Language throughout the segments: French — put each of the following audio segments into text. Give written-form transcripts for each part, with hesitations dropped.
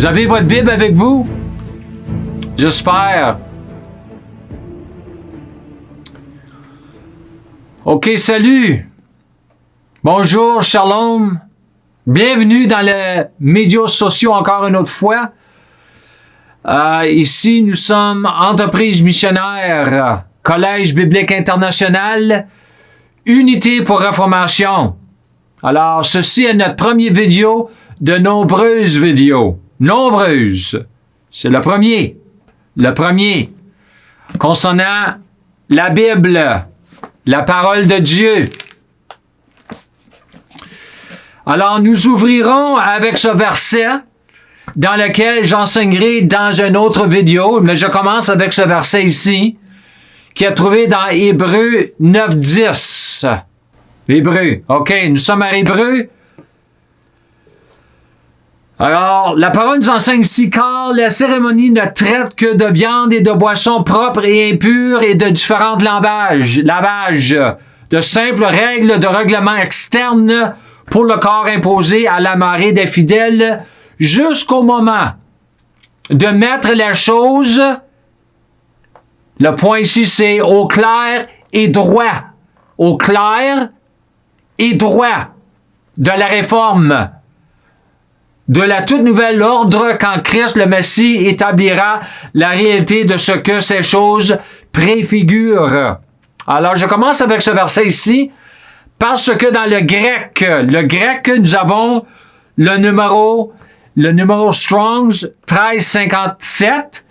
Vous avez votre Bible avec vous? J'espère. OK, salut. Bonjour, shalom. Bienvenue dans les médias sociaux encore une autre fois. Ici, nous sommes Entreprise missionnaire, Collège biblique international, Unité pour Réformation. Alors, ceci est notre première vidéo de nombreuses vidéos. Nombreuses. C'est le premier. Le premier. Concernant la Bible, la parole de Dieu. Alors, nous ouvrirons avec ce verset dans lequel j'enseignerai dans une autre vidéo, mais je commence avec ce verset ici, qui est trouvé dans Hébreux 9:10. Hébreux. OK, nous sommes à Hébreux. Alors, la parole nous enseigne ici, car la cérémonie ne traite que de viande et de boissons propres et impures et de différents lavages, de simples règles de règlement externe pour le corps imposé à la marée des fidèles, jusqu'au moment de mettre les choses, le point ici c'est au clair et droit, au clair et droit de la réforme, de la toute nouvelle ordre quand Christ le Messie établira la réalité de ce que ces choses préfigurent. Alors je commence avec ce verset ici, parce que dans le grec, nous avons le numéro Strong's 1357,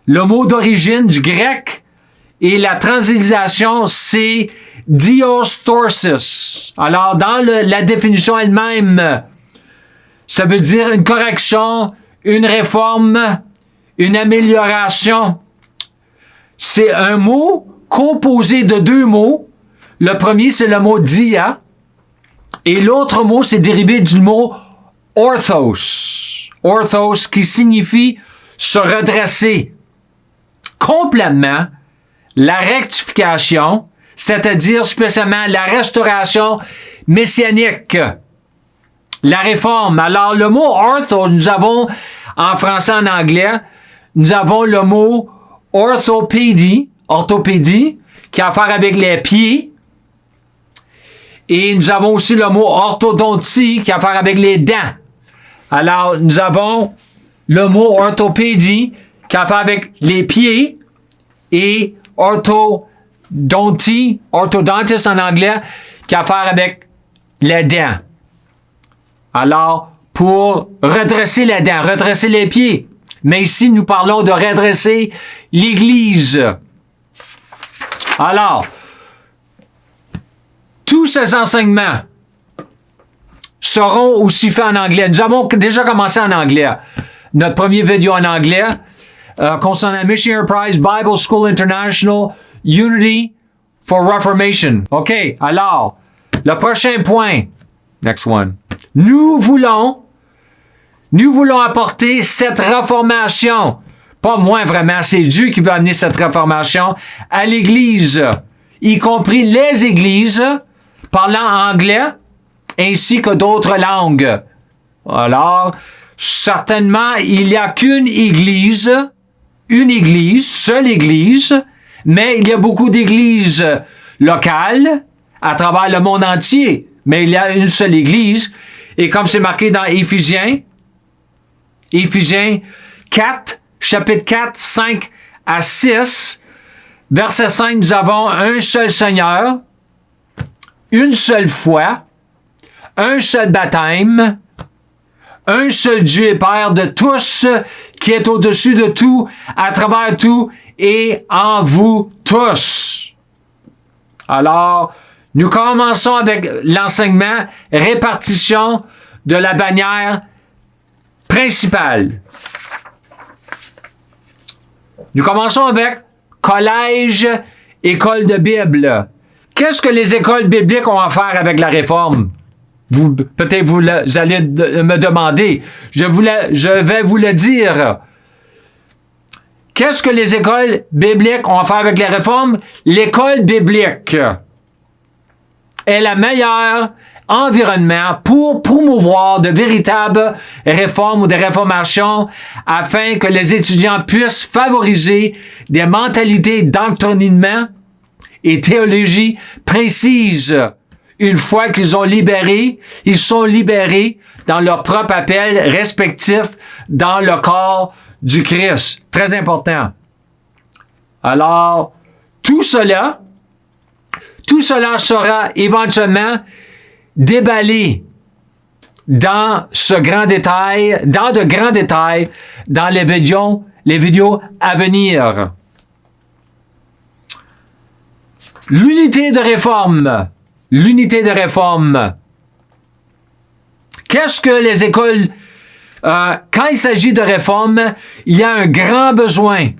le mot d'origine du grec, et la translation, c'est diostorsis. Alors, dans la définition elle-même, ça veut dire une correction, une réforme, une amélioration. C'est un mot composé de deux mots. Le premier, c'est le mot dia, et l'autre mot, c'est dérivé du mot orthos. Orthos qui signifie se redresser. Complètement, la rectification, c'est-à-dire spécialement la restauration messianique. La réforme. Alors, le mot orthos, nous avons, en français, en anglais, nous avons le mot orthopédie, qui a à faire avec les pieds. Et nous avons aussi le mot orthodontie, qui a à faire avec les dents. Alors, nous avons le mot orthopédie, qui a à faire avec les pieds, et orthodontie, orthodontist en anglais, qui a à faire avec les dents. Alors, pour redresser les dents, redresser les pieds. Mais ici, nous parlons de redresser l'Église. Alors, tous ces enseignements seront aussi faits en anglais. Nous avons déjà commencé en anglais. Notre première vidéo en anglais concernant Mission Enterprise Bible School International Unity for Reformation. OK, alors, le prochain point. Next one. Nous voulons apporter cette réformation. Pas moi vraiment, c'est Dieu qui veut amener cette réformation à l'Église, y compris les églises parlant anglais ainsi que d'autres langues. Alors, certainement, il n'y a qu'une église, seule église, mais il y a beaucoup d'églises locales à travers le monde entier. Mais il y a une seule église. Et comme c'est marqué dans Éphésiens 4, chapitre 4, 5 à 6, verset 5, nous avons un seul Seigneur, une seule foi, un seul baptême, un seul Dieu et Père de tous, qui est au-dessus de tout, à travers tout et en vous tous. Alors, nous commençons avec l'enseignement répartition de la bannière principale. Nous commençons avec collège, école de Bible. Qu'est-ce que les écoles bibliques ont à faire avec la réforme? Peut-être vous allez me demander. Je vais vous le dire. Qu'est-ce que les écoles bibliques ont à faire avec la réforme? L'école biblique est la meilleure environnement pour promouvoir de véritables réformes ou des réformations afin que les étudiants puissent favoriser des mentalités d'endoctrinement et théologie précises. Une fois qu'ils sont libérés dans leur propre appel respectif dans le corps du Christ. Très important. Alors, tout cela sera éventuellement déballé dans de grands détails dans les vidéos à venir. L'unité de réforme. Qu'est-ce que les écoles... quand il s'agit de réforme, il y a un grand besoin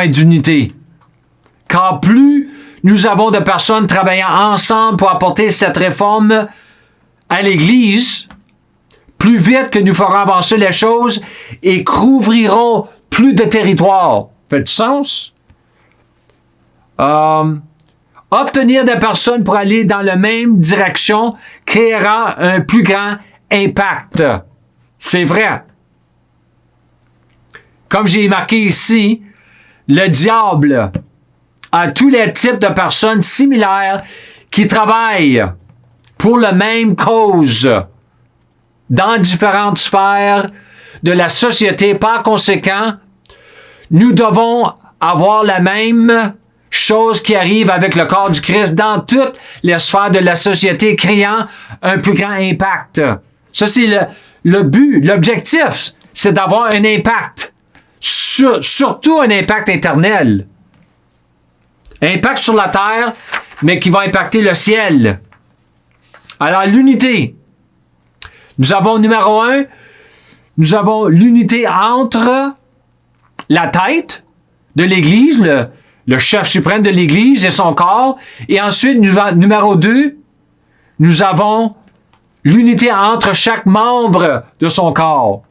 d'unité. Car plus nous avons de personnes travaillant ensemble pour apporter cette réforme à l'Église, plus vite que nous ferons avancer les choses et couvrirons plus de territoire. Fait du sens? Obtenir des personnes pour aller dans la même direction créera un plus grand impact. C'est vrai. Comme j'ai marqué ici, le diable a tous les types de personnes similaires qui travaillent pour la même cause dans différentes sphères de la société. Par conséquent, nous devons avoir la même chose qui arrive avec le corps du Christ dans toutes les sphères de la société, créant un plus grand impact. Ça, c'est le but, l'objectif, c'est d'avoir un impact. Surtout un impact éternel. Impact sur la terre, mais qui va impacter le ciel. Alors, l'unité. Nous avons, numéro 1, nous avons l'unité entre la tête de l'Église, le chef suprême de l'Église et son corps. Et ensuite, numéro 2, nous avons l'unité entre chaque membre de son corps.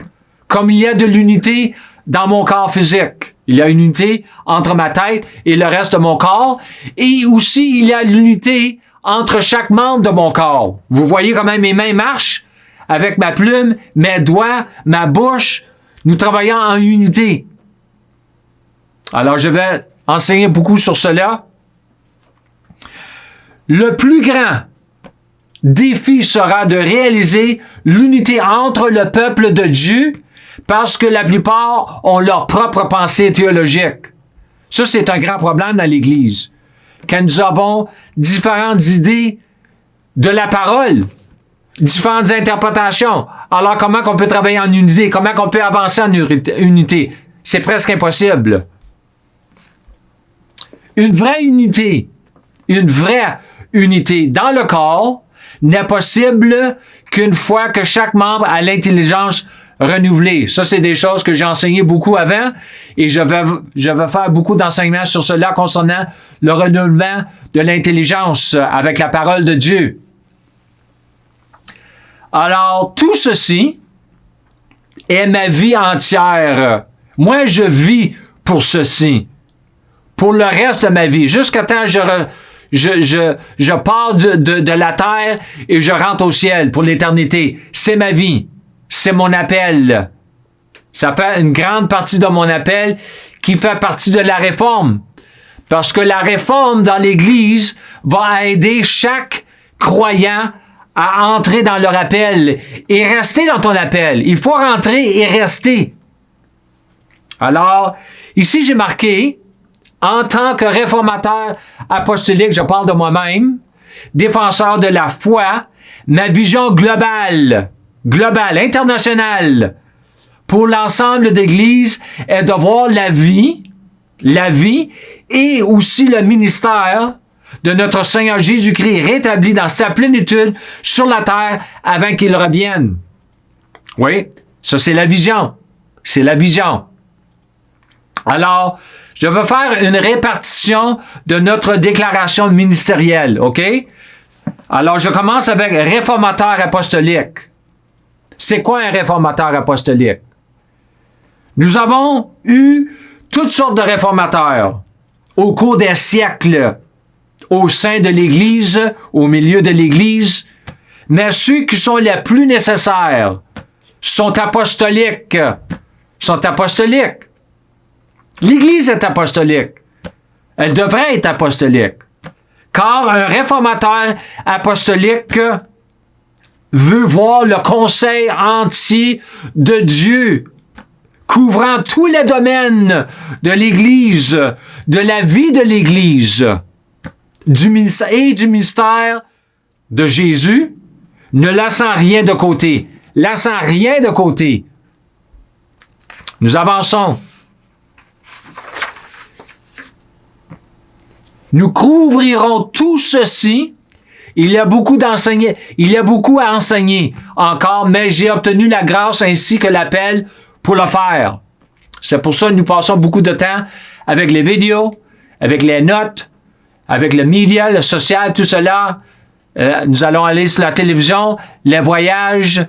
Comme il y a de l'unité dans mon corps physique. Il y a une unité entre ma tête et le reste de mon corps. Et aussi, il y a l'unité entre chaque membre de mon corps. Vous voyez comment mes mains marchent? Avec ma plume, mes doigts, ma bouche. Nous travaillons en unité. Alors, je vais enseigner beaucoup sur cela. Le plus grand défi sera de réaliser l'unité entre le peuple de Dieu parce que la plupart ont leur propre pensée théologique. Ça, c'est un grand problème dans l'Église. Quand nous avons différentes idées de la parole, différentes interprétations, alors comment on peut travailler en unité? Comment on peut avancer en unité? C'est presque impossible. Une vraie unité dans le corps n'est possible qu'une fois que chaque membre a l'intelligence renouvelée. Ça, c'est des choses que j'ai enseignées beaucoup avant et je vais faire beaucoup d'enseignements sur cela concernant le renouvellement de l'intelligence avec la parole de Dieu. Alors, tout ceci est ma vie entière. Moi, je vis pour ceci. Pour le reste de ma vie. Jusqu'à temps que je pars de la terre et je rentre au ciel pour l'éternité. C'est ma vie. C'est mon appel. Ça fait une grande partie de mon appel qui fait partie de la réforme. Parce que la réforme dans l'Église va aider chaque croyant à entrer dans leur appel et rester dans ton appel. Il faut rentrer et rester. Alors, ici j'ai marqué, en tant que réformateur apostolique, je parle de moi-même, défenseur de la foi, ma vision globale, internationale, pour l'ensemble d'Église est de voir la vie et aussi le ministère de notre Seigneur Jésus-Christ rétabli dans sa plénitude sur la terre avant qu'il revienne. Oui, ça c'est la vision. C'est la vision. Alors, je vais faire une répartition de notre déclaration ministérielle, OK? Alors, je commence avec réformateur apostolique. C'est quoi un réformateur apostolique? Nous avons eu toutes sortes de réformateurs au cours des siècles. au sein de l'Église, au milieu de l'Église, mais ceux qui sont les plus nécessaires sont apostoliques. Sont apostoliques. L'Église est apostolique. Elle devrait être apostolique. Car un réformateur apostolique veut voir le conseil entier de Dieu, couvrant tous les domaines de l'Église, de la vie de l'Église, du ministère de Jésus, ne laissant rien de côté. Laissant rien de côté. Nous avançons. Nous couvrirons tout ceci. Il y a beaucoup à enseigner encore, mais j'ai obtenu la grâce ainsi que l'appel pour le faire. C'est pour ça que nous passons beaucoup de temps avec les vidéos, avec les notes, avec le média, le social, tout cela. Nous allons aller sur la télévision, les voyages,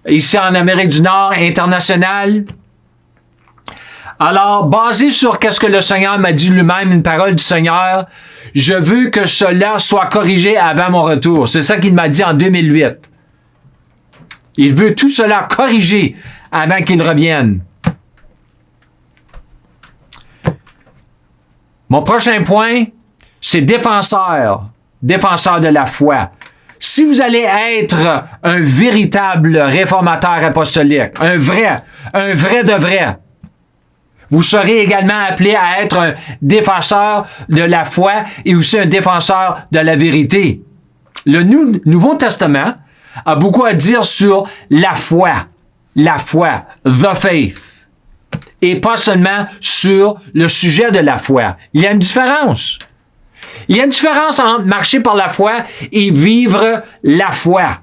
ici en Amérique du Nord, international. Alors, basé sur qu'est-ce que le Seigneur m'a dit lui-même, une parole du Seigneur, je veux que cela soit corrigé avant mon retour. C'est ça qu'il m'a dit en 2008. Il veut tout cela corriger avant qu'il revienne. Mon prochain point, c'est défenseur de la foi. Si vous allez être un véritable réformateur apostolique, un vrai de vrai, vous serez également appelé à être un défenseur de la foi et aussi un défenseur de la vérité. Le Nouveau Testament a beaucoup à dire sur la foi, the faith, et pas seulement sur le sujet de la foi. Il y a une différence. Il y a une différence entre marcher par la foi et vivre la foi.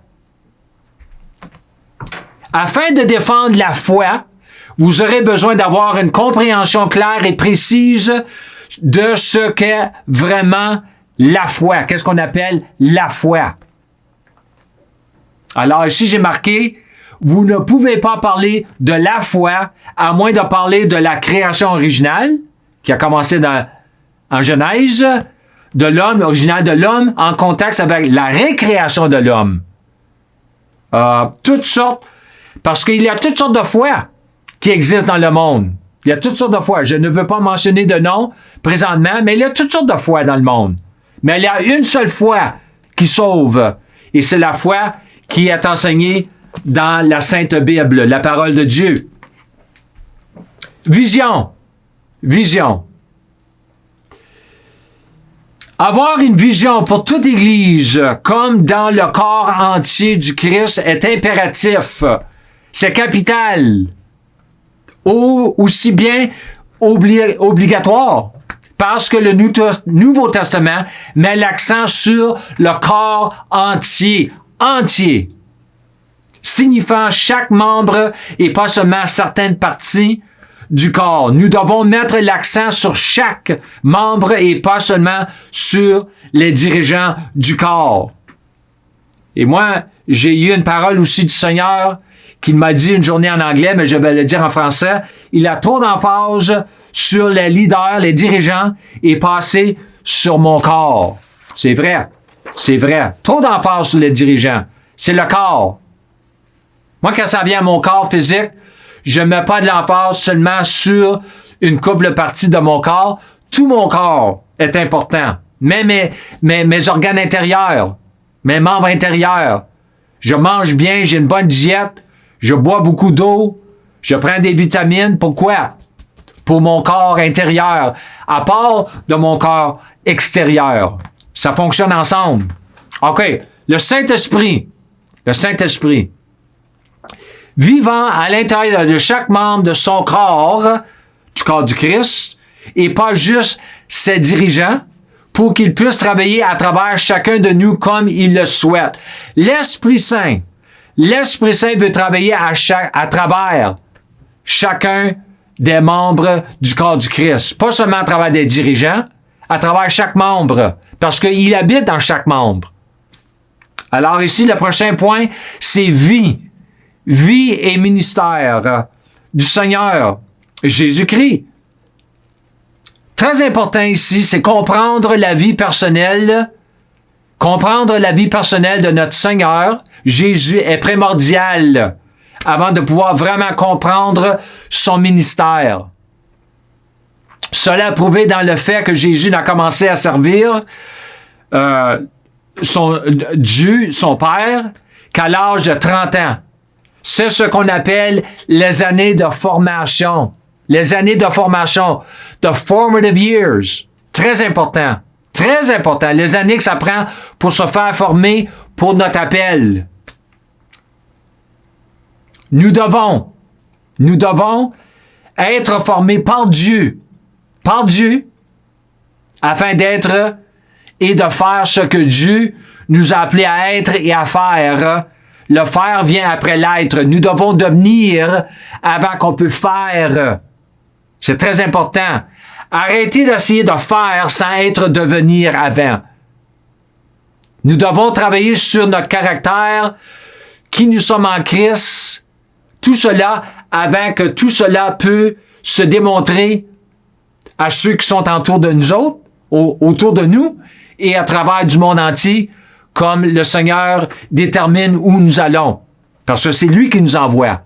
Afin de défendre la foi, vous aurez besoin d'avoir une compréhension claire et précise de ce qu'est vraiment la foi. Qu'est-ce qu'on appelle la foi? Alors ici, j'ai marqué, vous ne pouvez pas parler de la foi à moins de parler de la création originale, qui a commencé en Genèse, de l'homme, original de l'homme, en contact avec la récréation de l'homme. Toutes sortes, parce qu'il y a toutes sortes de foi qui existent dans le monde. Il y a toutes sortes de foi. Je ne veux pas mentionner de nom présentement, mais il y a toutes sortes de foi dans le monde. Mais il y a une seule foi qui sauve, et c'est la foi qui est enseignée dans la Sainte Bible, la parole de Dieu. Vision. Avoir une vision pour toute Église, comme dans le corps entier du Christ, est impératif. C'est capital. Aussi bien obligatoire. Parce que le Nouveau Testament met l'accent sur le corps entier. Signifiant chaque membre et pas seulement certaines parties du corps. Nous devons mettre l'accent sur chaque membre et pas seulement sur les dirigeants du corps. Et moi, j'ai eu une parole aussi du Seigneur qu'il m'a dit une journée en anglais, mais je vais le dire en français. Il a trop d'emphase sur les leaders, les dirigeants, et pas assez sur mon corps. C'est vrai. Trop d'emphase sur les dirigeants. C'est le corps. Moi, quand ça vient à mon corps physique, je ne mets pas de l'emphase seulement sur une couple partie de mon corps. Tout mon corps est important. Même mes organes intérieurs, mes membres intérieurs. Je mange bien, j'ai une bonne diète, je bois beaucoup d'eau, je prends des vitamines. Pourquoi? Pour mon corps intérieur, à part de mon corps extérieur. Ça fonctionne ensemble. OK. Le Saint-Esprit. Vivant à l'intérieur de chaque membre de son corps, du corps du Christ, et pas juste ses dirigeants, pour qu'il puisse travailler à travers chacun de nous comme il le souhaite. L'Esprit Saint veut travailler à travers chacun des membres du corps du Christ. Pas seulement à travers des dirigeants, à travers chaque membre, parce qu'il habite dans chaque membre. Alors ici, le prochain point, c'est vie. Vie et ministère du Seigneur Jésus-Christ. très important ici, c'est comprendre la vie personnelle. Comprendre la vie personnelle de notre Seigneur, Jésus, est primordial avant de pouvoir vraiment comprendre son ministère. Cela est prouvé dans le fait que Jésus n'a commencé à servir Dieu, son Père, qu'à l'âge de 30 ans. C'est ce qu'on appelle les années de formation. Les années de formation. The formative years. Très important. Très important. Les années que ça prend pour se faire former pour notre appel. Nous devons être formés par Dieu, afin d'être et de faire ce que Dieu nous a appelés à être et à faire. Le faire vient après l'être. Nous devons devenir avant qu'on peut faire. C'est très important. Arrêtez d'essayer de faire sans être devenir avant. Nous devons travailler sur notre caractère, qui nous sommes en Christ, tout cela avant que tout cela peut se démontrer à ceux qui sont autour de nous autres, autour de nous et à travers du monde entier, comme le Seigneur détermine où nous allons, parce que c'est lui qui nous envoie.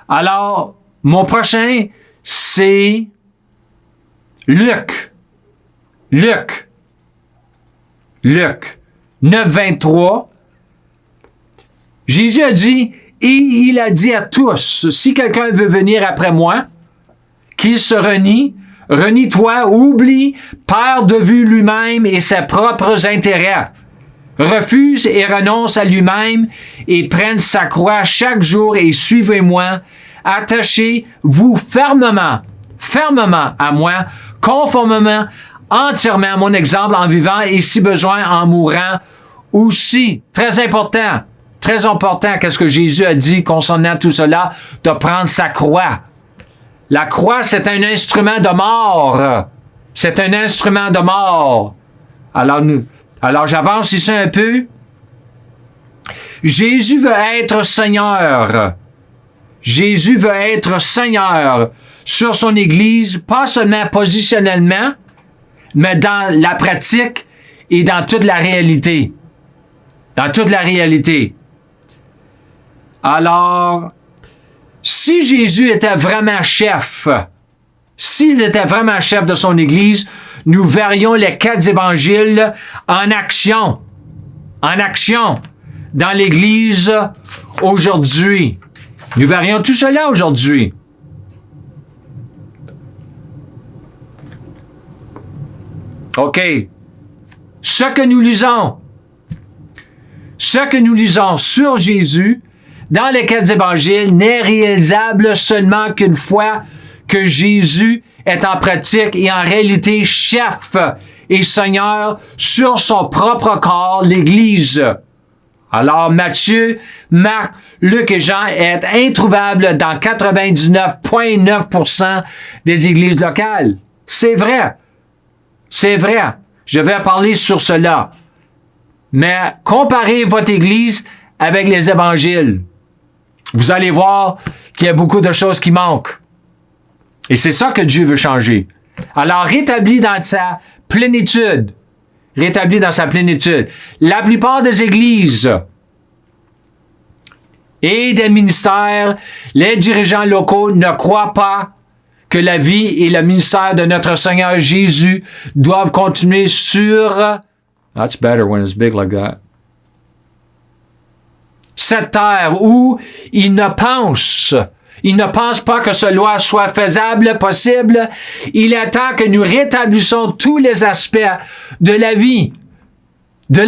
Alors, mon prochain, c'est Luc 9:23. Jésus a dit, et il a dit à tous, si quelqu'un veut venir après moi, qu'il se renie-toi, oublie, perd de vue lui-même et ses propres intérêts. Refuse et renonce à lui-même et prenne sa croix chaque jour et suivez-moi. Attachez-vous fermement à moi, conformément, entièrement à mon exemple en vivant et si besoin en mourant aussi. Très important, qu'est-ce que Jésus a dit concernant tout cela, de prendre sa croix. La croix, c'est un instrument de mort. C'est un instrument de mort. Alors j'avance ici un peu. Jésus veut être Seigneur. Jésus veut être Seigneur sur son Église, pas seulement positionnellement, mais dans la pratique et dans toute la réalité. Dans toute la réalité. Alors, si Jésus était vraiment chef, s'il était vraiment chef de son Église, nous verrions les 4 évangiles en action dans l'Église aujourd'hui. Nous verrions tout cela aujourd'hui. OK. Ce que nous lisons sur Jésus dans les 4 évangiles n'est réalisable seulement qu'une fois que Jésus est en pratique et en réalité chef et Seigneur sur son propre corps, l'Église. Alors Matthieu, Marc, Luc et Jean est introuvable dans 99,9% des églises locales. C'est vrai. C'est vrai. Je vais parler sur cela. Mais comparez votre Église avec les évangiles. Vous allez voir qu'il y a beaucoup de choses qui manquent. Et c'est ça que Dieu veut changer. Alors, rétabli dans sa plénitude. La plupart des églises et des ministères, les dirigeants locaux ne croient pas que la vie et le ministère de notre Seigneur Jésus doivent continuer sur... That's better when it's big like that. Cette terre où ils ne pensent pas que cela soit faisable, possible. Il est temps que nous rétablissons tous les aspects de la vie, de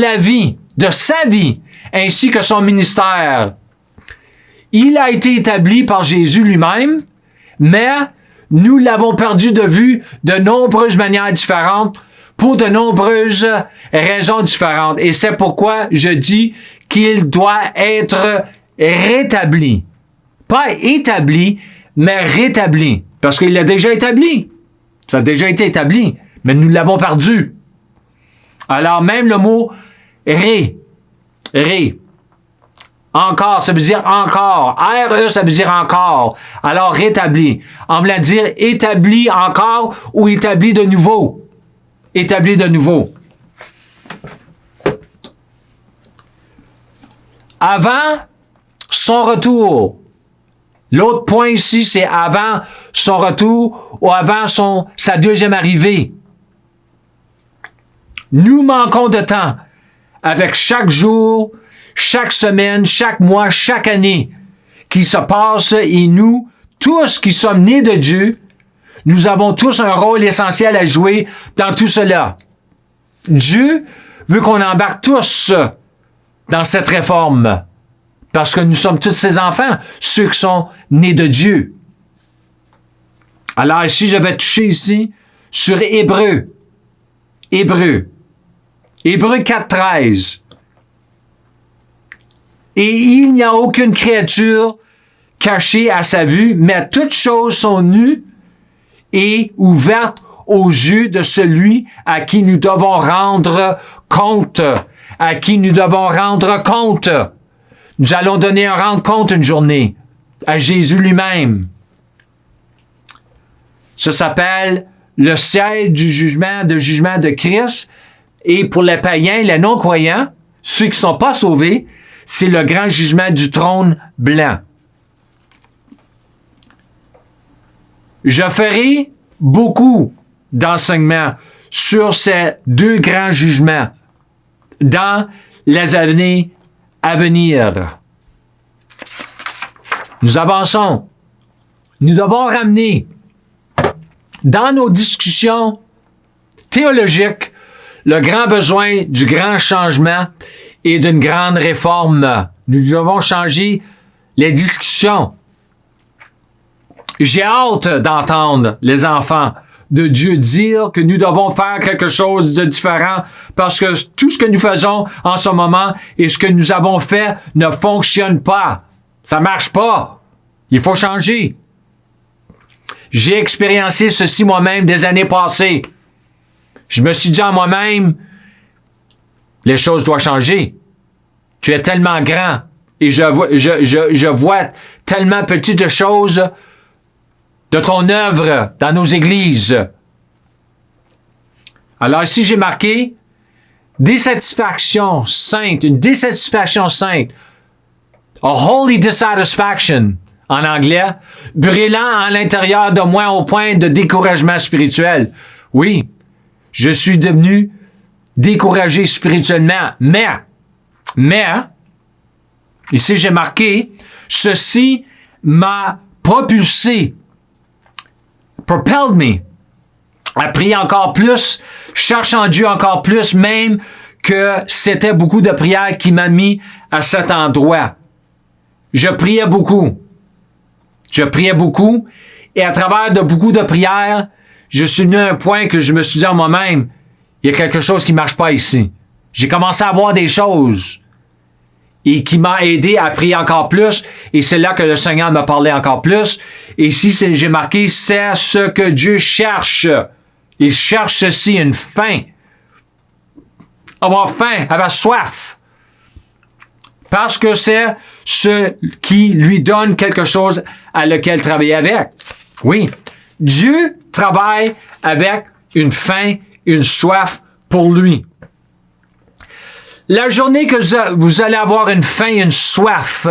sa vie, ainsi que son ministère. Il a été établi par Jésus lui-même, mais nous l'avons perdu de vue de nombreuses manières différentes, pour de nombreuses raisons différentes. Et c'est pourquoi je dis qu'il doit être rétabli. Pas établi, mais rétabli. Parce qu'il a déjà établi. Ça a déjà été établi, mais nous l'avons perdu. Alors même le mot Encore, ça veut dire encore. R-E, ça veut dire encore. Alors, rétabli. En voulant dire établi encore ou établi de nouveau. Établi de nouveau. Avant son retour. L'autre point ici, c'est avant son retour ou avant sa deuxième arrivée. Nous manquons de temps avec chaque jour, chaque semaine, chaque mois, chaque année qui se passe et nous, tous qui sommes nés de Dieu, nous avons tous un rôle essentiel à jouer dans tout cela. Dieu veut qu'on embarque tous dans cette réforme parce que nous sommes tous ses enfants, ceux qui sont nés de Dieu. Alors ici, je vais toucher ici sur Hébreux. Hébreux 4.13. Et il n'y a aucune créature cachée à sa vue, mais toutes choses sont nues et ouvertes aux yeux de celui à qui nous devons rendre compte. À qui nous devons rendre compte. Nous allons donner un rendre compte une journée à Jésus lui-même. Ça s'appelle le siège du jugement de Christ. Et pour les païens, les non-croyants, ceux qui ne sont pas sauvés, c'est le grand jugement du trône blanc. Je ferai beaucoup d'enseignements sur ces deux grands jugements dans les années à venir. Nous avançons. Nous devons ramener dans nos discussions théologiques le grand besoin du grand changement et d'une grande réforme. Nous devons changer les discussions. J'ai hâte d'entendre les enfants de Dieu dire que nous devons faire quelque chose de différent parce que tout ce que nous faisons en ce moment et ce que nous avons fait ne fonctionne pas. Ça ne marche pas. Il faut changer. J'ai expériencé ceci moi-même des années passées. Je me suis dit en moi-même, les choses doivent changer. Tu es tellement grand et je vois tellement petites choses de ton œuvre dans nos églises. Alors ici, j'ai marqué dissatisfaction sainte, une dissatisfaction sainte. A holy dissatisfaction en anglais, brûlant à l'intérieur de moi au point de découragement spirituel. Oui, je suis devenu découragé spirituellement, mais, ici j'ai marqué, ceci m'a propulsé, propelled me, à prier encore plus, cherchant Dieu encore plus, même que c'était beaucoup de prières qui m'a mis à cet endroit. Je priais beaucoup. Et à travers de beaucoup de prières, je suis venu à un point que je me suis dit à moi-même, il y a quelque chose qui ne marche pas ici. J'ai commencé à voir des choses et qui m'a aidé à prier encore plus. Et c'est là que le Seigneur m'a parlé encore plus. Et ici, j'ai marqué, c'est ce que Dieu cherche. Il cherche ceci, une faim. Avoir faim, avoir soif. Parce que c'est ce qui lui donne quelque chose à lequel travailler avec. Oui, Dieu travaille avec une faim, une soif pour lui. La journée que vous allez avoir une faim, une soif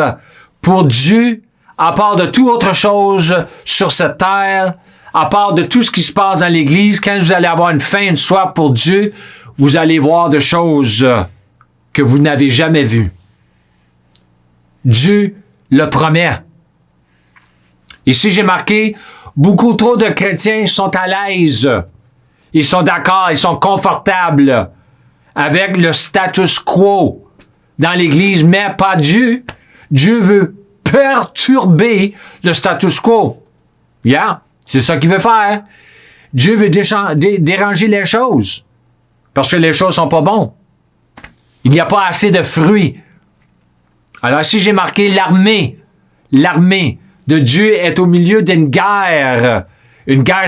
pour Dieu, à part de toute autre chose sur cette terre, à part de tout ce qui se passe dans l'Église, quand vous allez avoir une faim, une soif pour Dieu, vous allez voir des choses que vous n'avez jamais vues. Dieu le promet. Ici, j'ai marqué, beaucoup trop de chrétiens sont à l'aise. Ils sont d'accord, ils sont confortables avec le status quo dans l'Église, mais pas Dieu. Dieu veut perturber le status quo. C'est ça qu'il veut faire. Dieu veut déranger les choses parce que les choses sont pas bonnes. Il n'y a pas assez de fruits. Alors ici, j'ai marqué l'armée. L'armée de Dieu est au milieu d'une guerre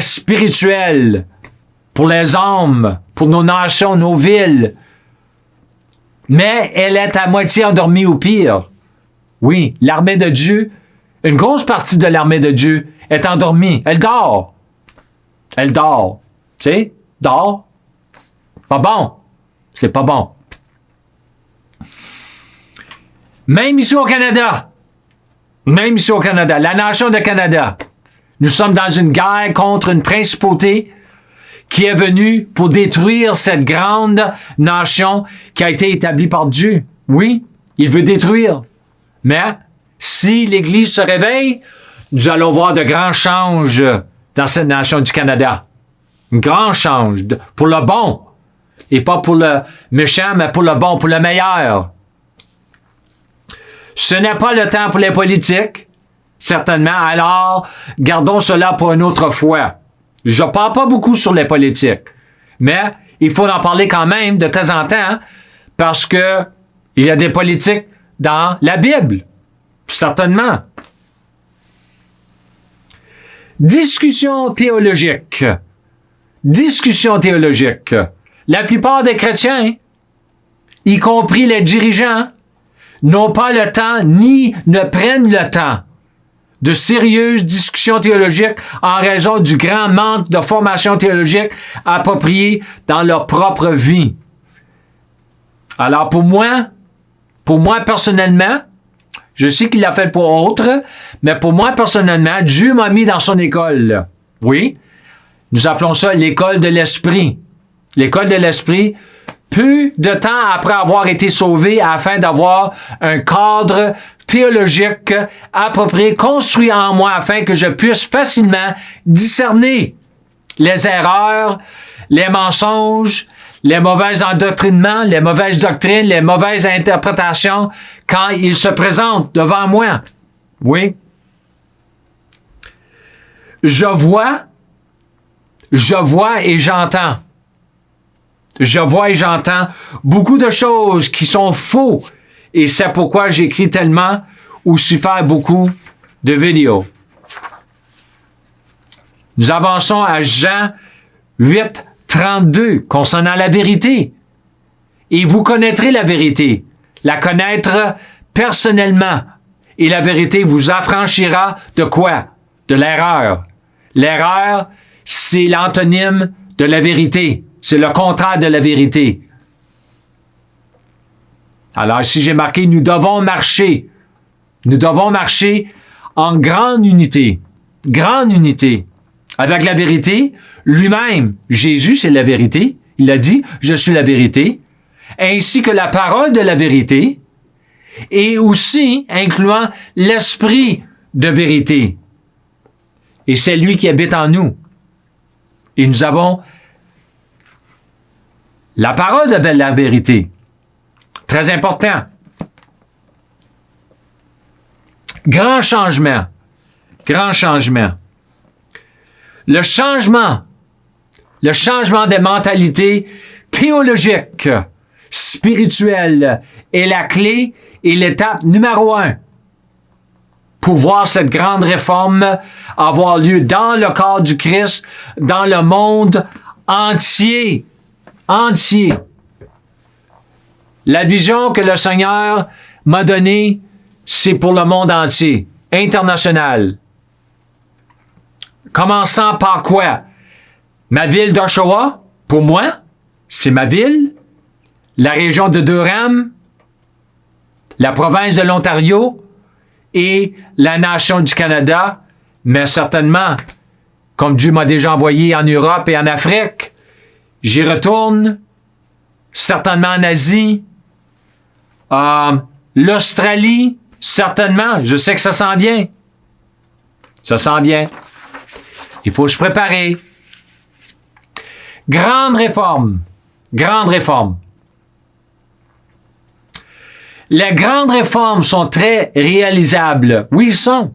spirituelle pour les hommes, pour nos nations, nos villes. Mais elle est à moitié endormie ou pire. Oui, l'armée de Dieu, une grosse partie de l'armée de Dieu est endormie. Elle dort. Elle dort. Tu sais, dort. Pas bon. C'est pas bon. Même ici au Canada, la nation de Canada, nous sommes dans une guerre contre une principauté qui est venue pour détruire cette grande nation qui a été établie par Dieu. Oui, il veut détruire. Mais si l'Église se réveille, nous allons voir de grands changes dans cette nation du Canada. Un grand change pour le bon. Et pas pour le méchant, mais pour le bon, pour le meilleur. Ce n'est pas le temps pour les politiques, certainement. Alors, gardons cela pour une autre fois. Je ne parle pas beaucoup sur les politiques, mais il faut en parler quand même de temps en temps, parce que il y a des politiques dans la Bible, certainement. Discussion théologique. Discussion théologique. La plupart des chrétiens, y compris les dirigeants, n'ont pas le temps ni ne prennent le temps de sérieuses discussions théologiques en raison du grand manque de formation théologique appropriée dans leur propre vie. Alors pour moi personnellement, je sais qu'il l'a fait pour autres, mais pour moi personnellement, Dieu m'a mis dans son école. Oui, nous appelons ça l'école de l'esprit. L'école de l'esprit, peu de temps après avoir été sauvé afin d'avoir un cadre théologique approprié, construit en moi afin que je puisse facilement discerner les erreurs, les mensonges, les mauvais endoctrinements, les mauvaises doctrines, les mauvaises interprétations quand ils se présentent devant moi. Oui. Je vois et j'entends. Je vois et j'entends beaucoup de choses qui sont faux. Et c'est pourquoi j'écris tellement ou suis faire beaucoup de vidéos. Nous avançons à Jean 8, 32, concernant la vérité. Et vous connaîtrez la vérité, la connaître personnellement. Et la vérité vous affranchira de quoi? De l'erreur. L'erreur, c'est l'antonyme de la vérité. C'est le contraire de la vérité. Alors, ici, j'ai marqué, nous devons marcher. Nous devons marcher en grande unité. Grande unité. Avec la vérité, lui-même, Jésus, c'est la vérité. Il a dit, je suis la vérité. Ainsi que la parole de la vérité. Et aussi, incluant l'esprit de vérité. Et c'est lui qui habite en nous. Et nous avons la parole de la vérité. Très important. Grand changement. Grand changement. Le changement des mentalités théologiques, spirituelles est la clé et l'étape numéro 1 pour voir cette grande réforme avoir lieu dans le corps du Christ, dans le monde entier. Entier. La vision que le Seigneur m'a donnée, c'est pour le monde entier, international. Commençant par quoi? Ma ville d'Oshawa, pour moi, c'est ma ville. La région de Durham, la province de l'Ontario et la nation du Canada, mais certainement, comme Dieu m'a déjà envoyé en Europe et en Afrique, j'y retourne, certainement en Asie, l'Australie, certainement. Je sais que ça s'en vient. Ça s'en vient. Il faut se préparer. Grande réforme. Grande réforme. Les grandes réformes sont très réalisables. Oui, ils sont.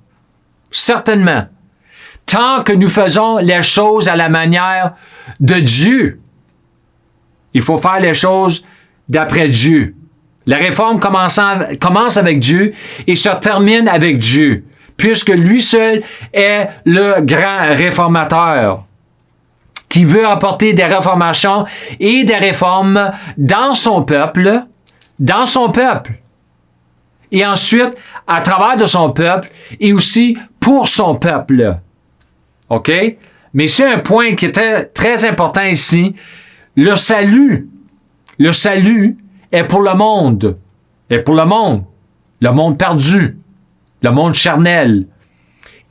Certainement. Tant que nous faisons les choses à la manière de Dieu. Il faut faire les choses d'après Dieu. La réforme commence avec Dieu et se termine avec Dieu, puisque lui seul est le grand réformateur qui veut apporter des réformations et des réformes dans son peuple, et ensuite à travers de son peuple et aussi pour son peuple. OK? Mais c'est un point qui était très important ici. Le salut est pour le monde. Est pour le monde perdu, le monde charnel.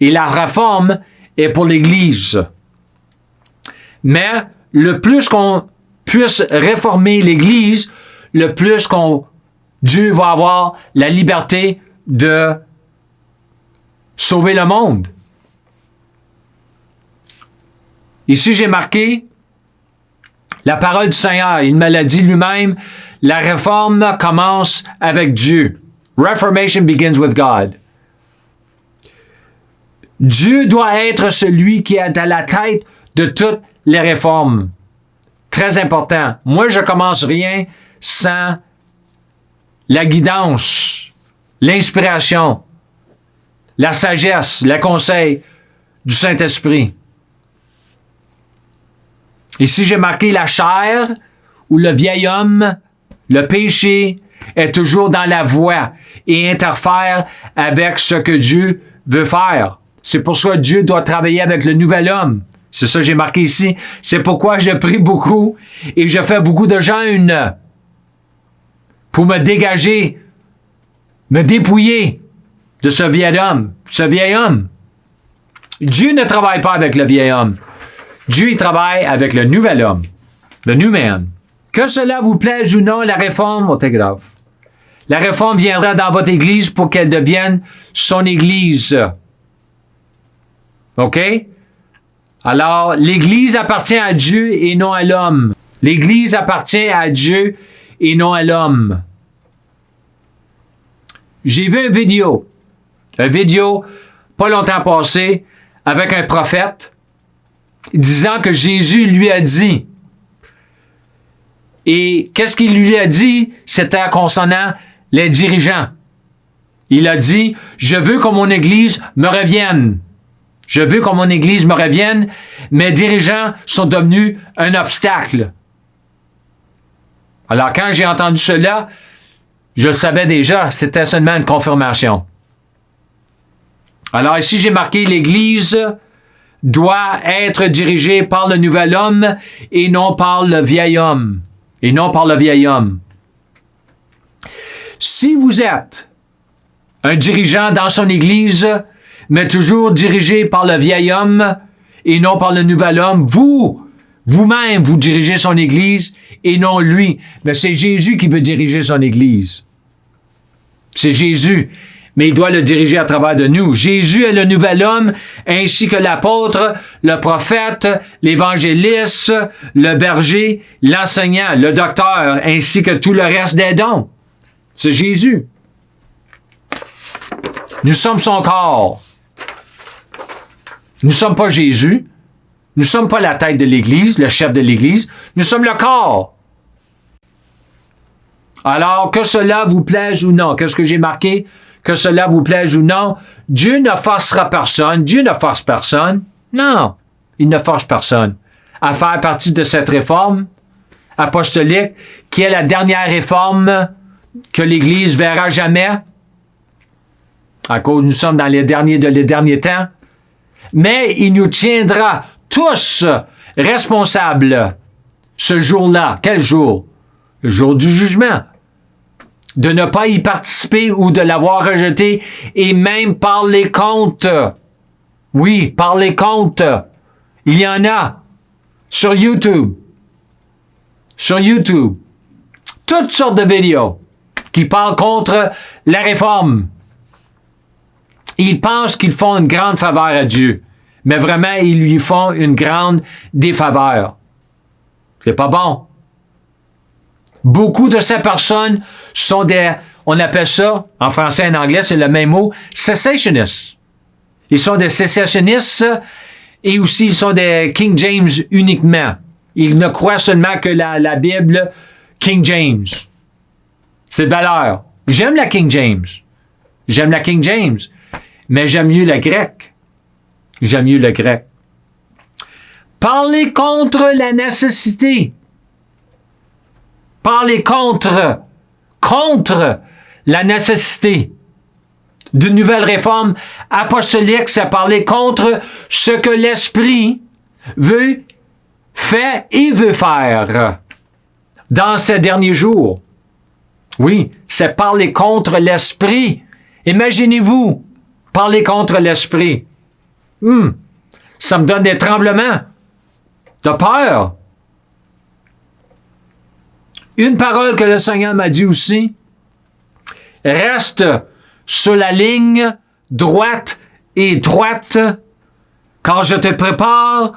Et la réforme est pour l'Église. Mais le plus qu'on puisse réformer l'Église, le plus Dieu va avoir la liberté de sauver le monde. Ici, j'ai marqué la parole du Seigneur. Il me l'a dit lui-même, la réforme commence avec Dieu. Reformation begins with God. Dieu doit être celui qui est à la tête de toutes les réformes. Très important. Moi, je commence rien sans la guidance, l'inspiration, la sagesse, le conseil du Saint-Esprit. Ici, j'ai marqué la chair ou le vieil homme, le péché est toujours dans la voie et interfère avec ce que Dieu veut faire. C'est pour ça que Dieu doit travailler avec le nouvel homme. C'est ça que j'ai marqué ici. C'est pourquoi je prie beaucoup et je fais beaucoup de jeûnes pour me dégager, me dépouiller de ce vieil homme. Dieu ne travaille pas avec le vieil homme. Dieu, il travaille avec le nouvel homme, le new man. Que cela vous plaise ou non, la réforme, c'est grave. La réforme viendra dans votre Église pour qu'elle devienne son Église. OK? Alors, l'Église appartient à Dieu et non à l'homme. L'Église appartient à Dieu et non à l'homme. J'ai vu une vidéo, pas longtemps passé, avec un prophète, disant que Jésus lui a dit. Et qu'est-ce qu'il lui a dit? C'était concernant les dirigeants. Il a dit, je veux que mon Église me revienne. Je veux que mon Église me revienne. Mes dirigeants sont devenus un obstacle. Alors, quand j'ai entendu cela, je le savais déjà, c'était seulement une confirmation. Alors ici, j'ai marqué l'Église doit être dirigée par le nouvel homme et non par le vieil homme. Et non par le vieil homme. Si vous êtes un dirigeant dans son Église, mais toujours dirigé par le vieil homme et non par le nouvel homme, vous-même, vous dirigez son Église et non lui. Mais c'est Jésus qui veut diriger son Église. C'est Jésus, mais il doit le diriger à travers de nous. Jésus est le nouvel homme, ainsi que l'apôtre, le prophète, l'évangéliste, le berger, l'enseignant, le docteur, ainsi que tout le reste des dons. C'est Jésus. Nous sommes son corps. Nous ne sommes pas Jésus. Nous ne sommes pas la tête de l'Église, le chef de l'Église. Nous sommes le corps. Alors, que cela vous plaise ou non, qu'est-ce que j'ai marqué? Que cela vous plaise ou non, Dieu ne forcera personne. Dieu ne force personne. Non, il ne force personne à faire partie de cette réforme apostolique qui est la dernière réforme que l'Église verra jamais à cause nous sommes dans les derniers temps. Mais il nous tiendra tous responsables ce jour-là. Quel jour? Le jour du jugement. De ne pas y participer ou de l'avoir rejeté et même parler contre. Oui, parler contre. Il y en a sur YouTube. Sur YouTube. Toutes sortes de vidéos qui parlent contre la réforme. Ils pensent qu'ils font une grande faveur à Dieu. Mais vraiment, ils lui font une grande défaveur. C'est pas bon. Beaucoup de ces personnes sont on appelle ça, en français et en anglais, c'est le même mot, cessationists. Ils sont des sécessionnistes et aussi ils sont des King James uniquement. Ils ne croient seulement que la Bible King James. C'est de valeur. J'aime la King James. J'aime la King James. Mais j'aime mieux le grec. J'aime mieux le grec. Parler contre la nécessité. Parler contre la nécessité d'une nouvelle réforme apostolique, c'est parler contre ce que l'Esprit fait et veut faire dans ces derniers jours. Oui, c'est parler contre l'Esprit. Imaginez-vous parler contre l'Esprit. Ça me donne des tremblements de peur. Une parole que le Seigneur m'a dit aussi, reste sur la ligne droite et droite quand je te prépare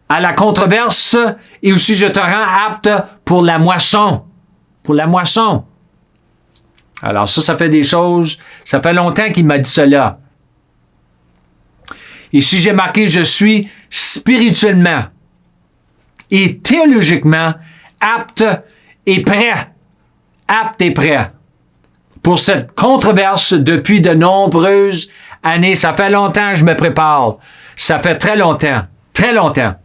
à la controverse et aussi je te rends apte pour la moisson. Pour la moisson. Alors ça fait des choses, ça fait longtemps qu'il m'a dit cela. Et si j'ai marqué, je suis spirituellement et théologiquement apte et prêt. Apte et prêt. Pour cette controverse depuis de nombreuses années. Ça fait longtemps que je me prépare. Ça fait très longtemps. Très longtemps.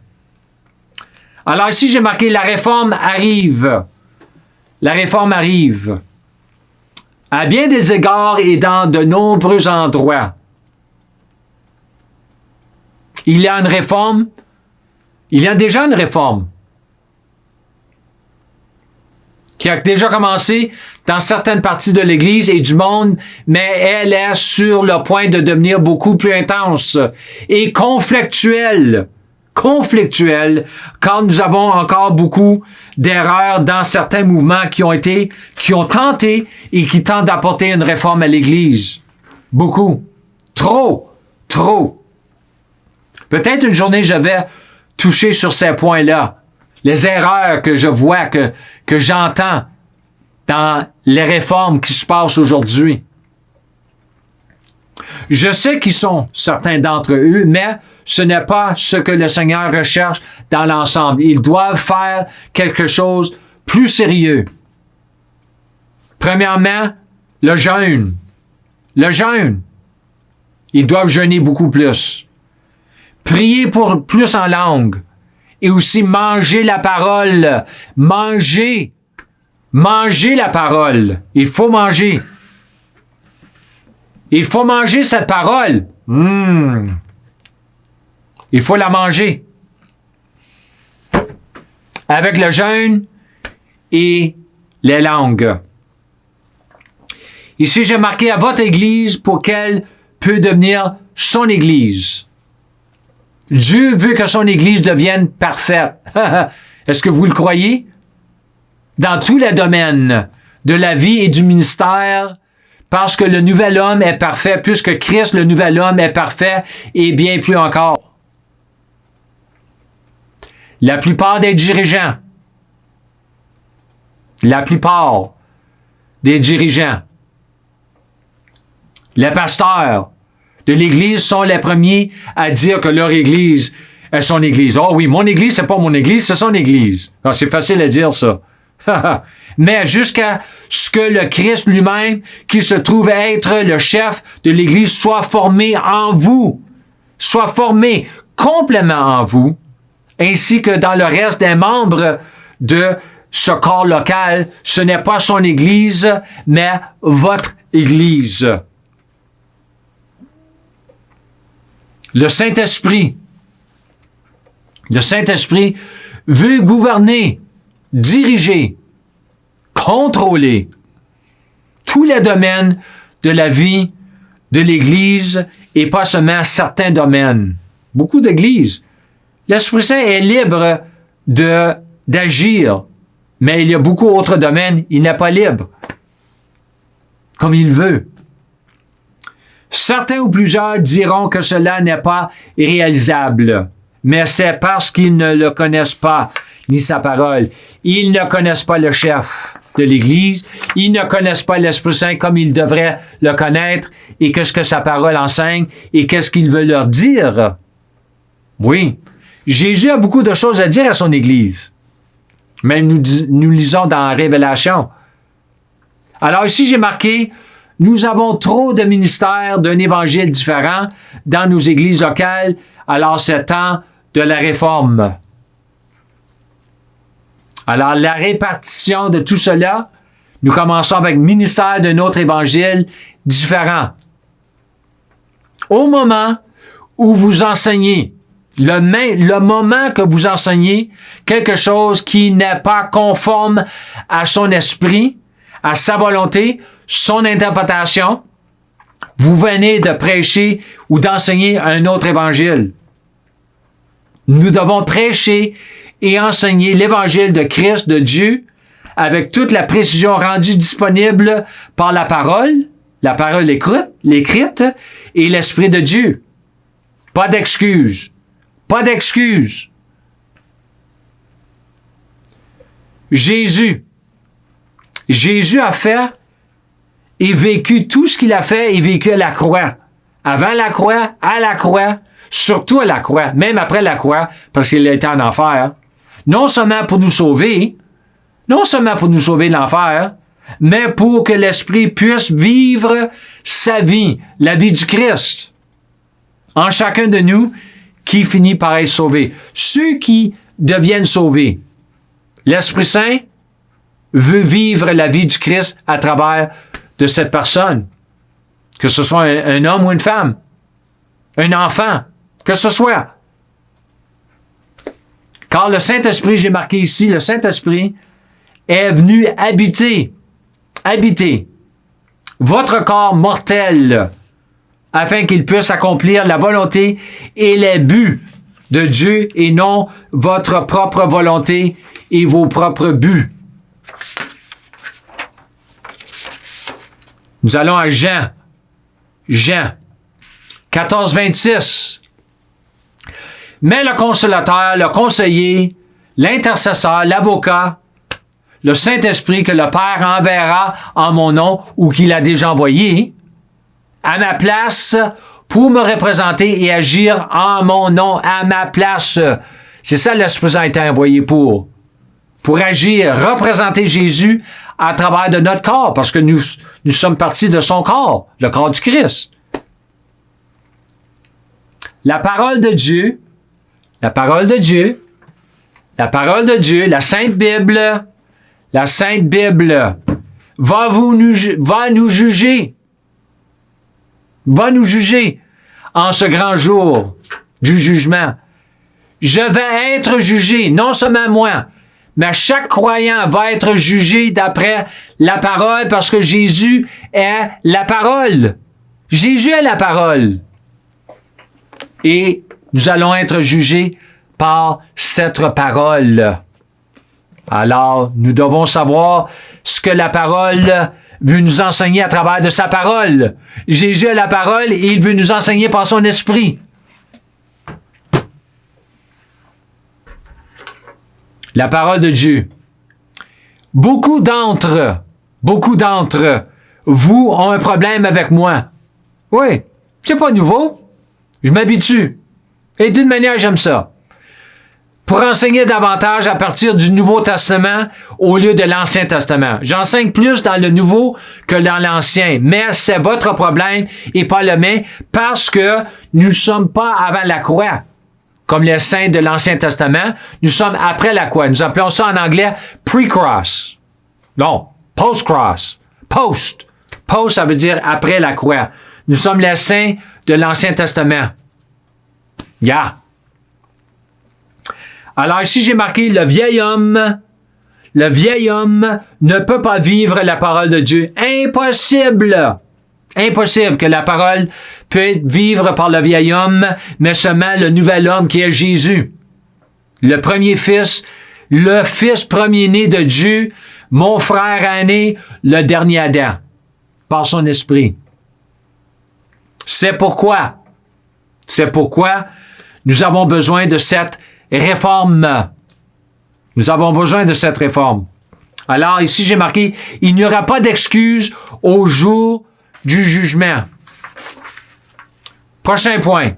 Alors ici, j'ai marqué la réforme arrive. La réforme arrive. À bien des égards et dans de nombreux endroits. Il y a une réforme. Il y a déjà une réforme qui a déjà commencé dans certaines parties de l'Église et du monde, mais elle est sur le point de devenir beaucoup plus intense et conflictuelle. Conflictuelle, quand nous avons encore beaucoup d'erreurs dans certains mouvements qui ont tenté et qui tentent d'apporter une réforme à l'Église. Beaucoup. Trop. Peut-être une journée, je vais toucher sur ces points-là. Les erreurs que je vois, que j'entends dans les réformes qui se passent aujourd'hui. Je sais qui sont certains d'entre eux, mais ce n'est pas ce que le Seigneur recherche dans l'ensemble. Ils doivent faire quelque chose plus sérieux. Premièrement, le jeûne. Le jeûne. Ils doivent jeûner beaucoup plus. Prier pour plus en langue. Et aussi manger la parole. Manger la parole. Il faut manger. Il faut manger cette parole. Il faut la manger. Avec le jeûne et les langues. Ici, j'ai marqué à votre Église pour qu'elle peut devenir son Église. Dieu veut que son Église devienne parfaite. Est-ce que vous le croyez? Dans tous les domaines de la vie et du ministère, parce que le nouvel homme est parfait, puisque Christ, le nouvel homme, est parfait et bien plus encore. La plupart des dirigeants, les pasteurs de l'Église sont les premiers à dire que leur Église est son Église. Oh oui, mon Église, c'est pas mon Église, c'est son Église. Alors, c'est facile à dire ça. Mais jusqu'à ce que le Christ lui-même, qui se trouve être le chef de l'Église, soit formé en vous, soit formé complètement en vous, ainsi que dans le reste des membres de ce corps local, ce n'est pas son Église, mais votre Église. Le Saint-Esprit veut gouverner, diriger, contrôler tous les domaines de la vie de l'Église et pas seulement certains domaines. Beaucoup d'Églises. L'Esprit Saint est libre d'agir, mais il y a beaucoup d'autres domaines, il n'est pas libre, comme il veut. Certains ou plusieurs diront que cela n'est pas réalisable, mais c'est parce qu'ils ne le connaissent pas, ni sa parole. Ils ne connaissent pas le chef de l'Église, ils ne connaissent pas l'Esprit Saint comme ils devraient le connaître, et qu'est-ce que sa parole enseigne, et qu'est-ce qu'il veut leur dire. Oui, Jésus a beaucoup de choses à dire à son Église. Même nous lisons dans Révélation. Alors ici, j'ai marqué, nous avons trop de ministères d'un évangile différent dans nos églises locales, alors c'est temps de la réforme. Alors la répartition de tout cela Nous commençons avec le ministère d'un autre évangile différent. Au moment où vous enseignez, le moment que vous enseignez quelque chose qui n'est pas conforme à son esprit, à sa volonté, son interprétation, vous venez de prêcher ou d'enseigner un autre évangile. Nous devons prêcher et enseigner l'évangile de Christ, de Dieu, avec toute la précision rendue disponible par la parole écrite et l'Esprit de Dieu. Pas d'excuses. Pas d'excuses. Jésus a fait et vécu tout ce qu'il a fait et vécu à la croix. Avant la croix, à la croix, surtout à la croix, même après la croix, parce qu'il était en enfer. Non seulement pour nous sauver de l'enfer, mais pour que l'Esprit puisse vivre sa vie, la vie du Christ, en chacun de nous qui finit par être sauvé. Ceux qui deviennent sauvés, l'Esprit Saint veut vivre la vie du Christ à travers de cette personne, que ce soit un homme ou une femme, un enfant, que ce soit. Car le Saint-Esprit, j'ai marqué ici, le Saint-Esprit est venu habiter votre corps mortel afin qu'il puisse accomplir la volonté et les buts de Dieu et non votre propre volonté et vos propres buts. Nous allons à Jean 14, 26. Mais le consolateur, le conseiller, l'intercesseur, l'avocat, le Saint-Esprit que le Père enverra en mon nom ou qu'il a déjà envoyé, à ma place, pour me représenter et agir en mon nom, à ma place. C'est ça l'Esprit Saint a été envoyé pour agir, représenter Jésus à travers de notre corps, parce que nous sommes partis de son corps, le corps du Christ. La parole de Dieu, la Sainte Bible va nous juger en ce grand jour du jugement. Je vais être jugé, non seulement moi, mais chaque croyant va être jugé d'après la parole parce que Jésus est la parole. Jésus est la parole. Et nous allons être jugés par cette parole. Alors, nous devons savoir ce que la parole veut nous enseigner à travers de sa parole. Jésus est la parole et il veut nous enseigner par son esprit. La parole de Dieu. Beaucoup d'entre vous ont un problème avec moi. Oui, c'est pas nouveau. Je m'habitue. Et d'une manière, j'aime ça. Pour enseigner davantage à partir du Nouveau Testament au lieu de l'Ancien Testament. J'enseigne plus dans le Nouveau que dans l'Ancien, mais c'est votre problème et pas le mien parce que nous ne sommes pas avant la croix, comme les saints de l'Ancien Testament. Nous sommes après la croix. Nous appelons ça en anglais pre-cross. Non, post-cross. Post. Post, ça veut dire après la croix. Nous sommes les saints de l'Ancien Testament. Yeah. Alors ici, j'ai marqué le vieil homme. Le vieil homme ne peut pas vivre la parole de Dieu. Impossible. Impossible que la parole puisse vivre par le vieil homme, mais seulement le nouvel homme qui est Jésus. Le premier fils, le fils premier-né de Dieu, mon frère aîné, le dernier Adam, par son esprit. C'est pourquoi nous avons besoin de cette réforme. Nous avons besoin de cette réforme. Alors, ici, j'ai marqué, il n'y aura pas d'excuse au jour du jugement. Prochain point.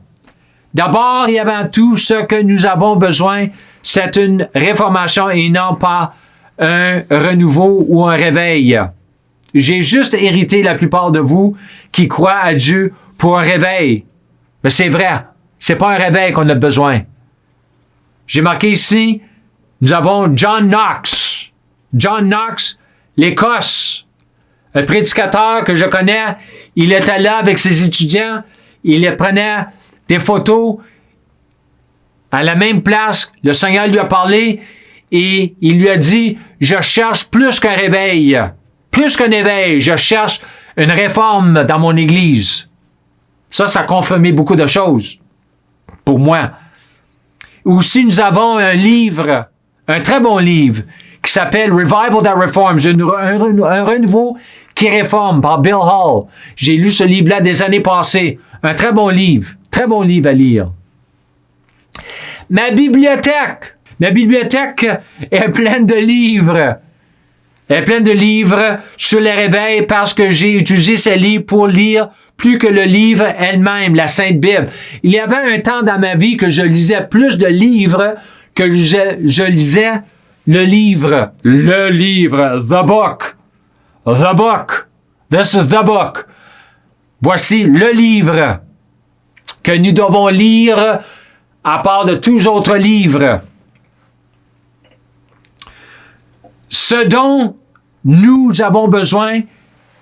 D'abord et avant tout, ce que nous avons besoin, c'est une réformation et non pas un renouveau ou un réveil. J'ai juste hérité la plupart de vous qui croient à Dieu pour un réveil. Mais c'est vrai, c'est pas un réveil qu'on a besoin. J'ai marqué ici, nous avons John Knox. John Knox, l'Écosse. Un prédicateur que je connais, il était là avec ses étudiants, il prenait des photos à la même place. Le Seigneur lui a parlé et il lui a dit, je cherche plus qu'un réveil. Plus qu'un éveil, je cherche une réforme dans mon Église. Ça a confirmé beaucoup de choses pour moi. Aussi, nous avons un livre, un très bon livre, qui s'appelle Revival That Reforms, un renouveau qui réforme par Bill Hall. J'ai lu ce livre-là des années passées. Un très bon livre à lire. Ma bibliothèque est pleine de livres. Elle est pleine de livres sur les réveils parce que j'ai utilisé ces livres pour lire plus que le livre elle-même, la Sainte Bible. Il y avait un temps dans ma vie que je lisais plus de livres que je lisais le livre, the book. The book. This is the book. Voici le livre que nous devons lire à part de tous autres livres. Ce dont nous avons besoin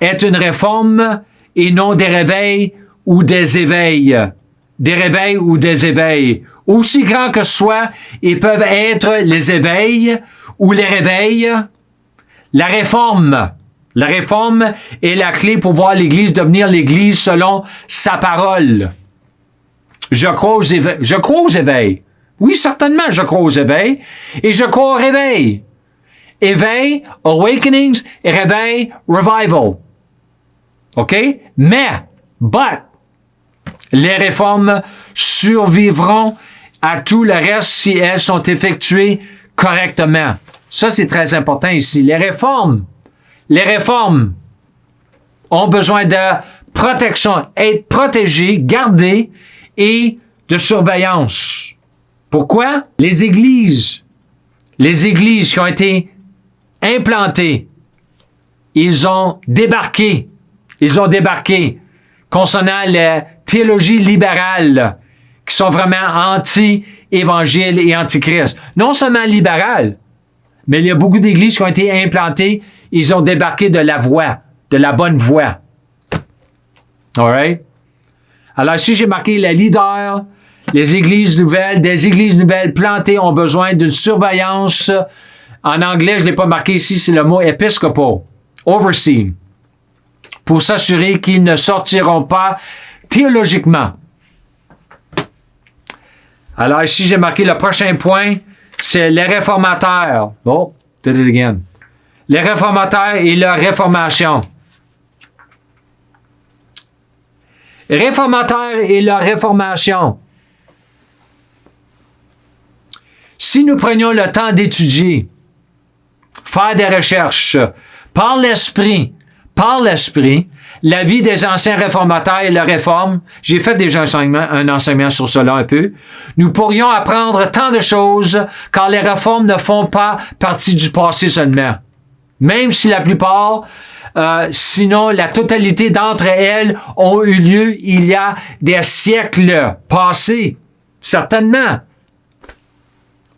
est une réforme et non des réveils ou des éveils. Des réveils ou des éveils. Aussi grands que ce soit, ils peuvent être les éveils ou les réveils. La réforme est la clé pour voir l'Église devenir l'Église selon sa parole. Je crois aux éveils. Oui, certainement, je crois aux éveils. Et je crois au réveil. Éveil, awakenings, et réveil, revival. OK? But, les réformes survivront à tout le reste si elles sont effectuées correctement. Ça, c'est très important ici. Les réformes ont besoin de protection, être protégées, gardées et de surveillance. Pourquoi? Les églises qui ont été implantées, ils ont débarqué concernant la théologie libérale, qui sont vraiment anti-évangile et anti-Christ. Non seulement libérales, mais il y a beaucoup d'églises qui ont été implantées, ils ont débarqué de la voie, de la bonne voie. All right? Alors ici, j'ai marqué les leaders, les églises nouvelles, des églises nouvelles plantées ont besoin d'une surveillance. En anglais, je ne l'ai pas marqué ici, c'est le mot épiscopal, oversee, pour s'assurer qu'ils ne sortiront pas théologiquement. Alors ici, j'ai marqué le prochain point, c'est les réformateurs. Oh, did it again. Les réformateurs et leur réformation. Réformateurs et leur réformation. Si nous prenions le temps d'étudier, faire des recherches, par l'Esprit, la vie des anciens réformateurs et leur réforme, j'ai fait déjà un enseignement sur cela un peu, nous pourrions apprendre tant de choses car les réformes ne font pas partie du passé seulement. Même si la plupart, sinon la totalité d'entre elles ont eu lieu il y a des siècles passés. Certainement.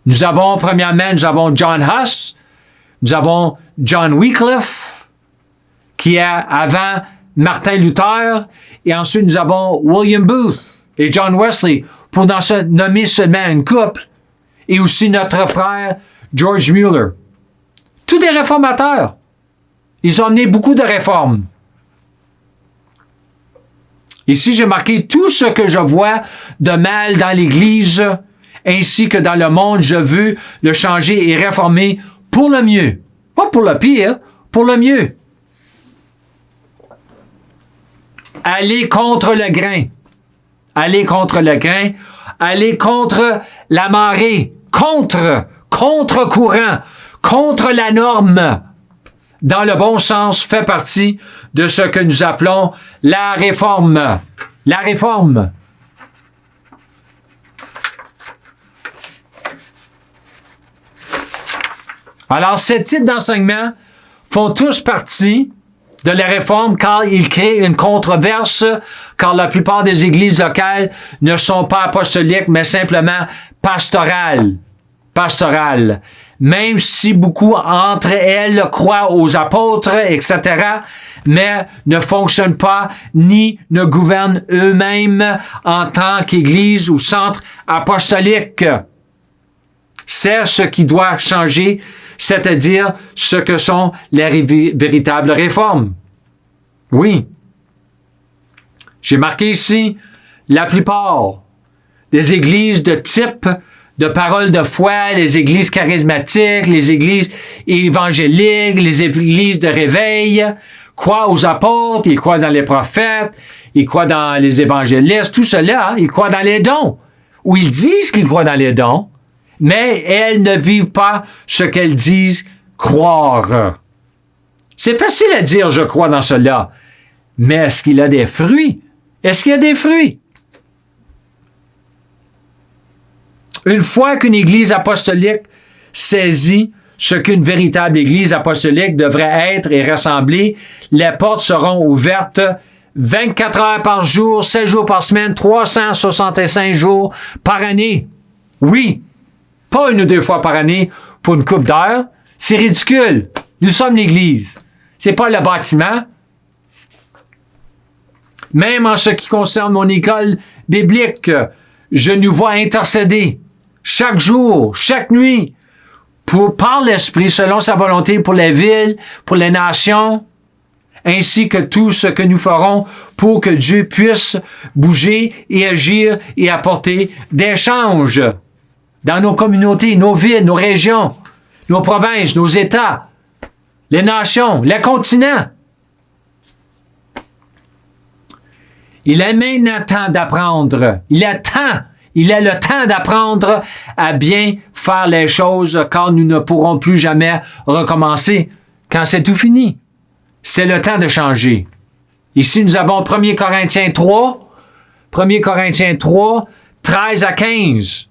Nous avons John Huss, nous avons John Wycliffe, qui est avant Martin Luther, et ensuite nous avons William Booth et John Wesley, pour n'en nommer seulement une couple, et aussi notre frère George Mueller. Tous des réformateurs. Ils ont amené beaucoup de réformes. Ici, j'ai marqué tout ce que je vois de mal dans l'Église, ainsi que dans le monde, je veux le changer et réformer pour le mieux. Pas pour le pire, pour le mieux. Aller contre le grain. Aller contre le grain. Aller contre la marée. Contre-courant. Contre la norme. Dans le bon sens, fait partie de ce que nous appelons la réforme. La réforme. Alors, ce type d'enseignement font tous partie de la réforme car ils créent une controverse, car la plupart des églises locales ne sont pas apostoliques, mais simplement pastorales. même si beaucoup entre elles croient aux apôtres, etc., mais ne fonctionnent pas ni ne gouvernent eux-mêmes en tant qu'Église ou centre apostolique. C'est ce qui doit changer, c'est-à-dire ce que sont les véritables réformes. Oui. J'ai marqué ici, la plupart des églises de type de parole de foi, les églises charismatiques, les églises évangéliques, les églises de réveil, croient aux apôtres, ils croient dans les prophètes, ils croient dans les évangélistes, tout cela, ils croient dans les dons. Ou ils disent qu'ils croient dans les dons, mais elles ne vivent pas ce qu'elles disent croire. C'est facile à dire « je crois dans cela », mais est-ce qu'il a des fruits? Est-ce qu'il y a des fruits? Une fois qu'une Église apostolique saisit ce qu'une véritable Église apostolique devrait être et ressembler, les portes seront ouvertes 24 heures par jour, 7 jours par semaine, 365 jours par année. Oui, pas une ou deux fois par année pour une couple d'heures. C'est ridicule. Nous sommes l'Église. C'est pas le bâtiment. Même en ce qui concerne mon école biblique, je nous vois intercéder chaque jour, chaque nuit, par l'Esprit, selon sa volonté pour les villes, pour les nations, ainsi que tout ce que nous ferons pour que Dieu puisse bouger et agir et apporter des changes dans nos communautés, nos villes, nos régions, nos provinces, nos États, les nations, les continents. Il est maintenant temps d'apprendre. Il est le temps d'apprendre à bien faire les choses car nous ne pourrons plus jamais recommencer quand c'est tout fini. C'est le temps de changer. Ici, nous avons 1 Corinthiens 3, 13 à 15.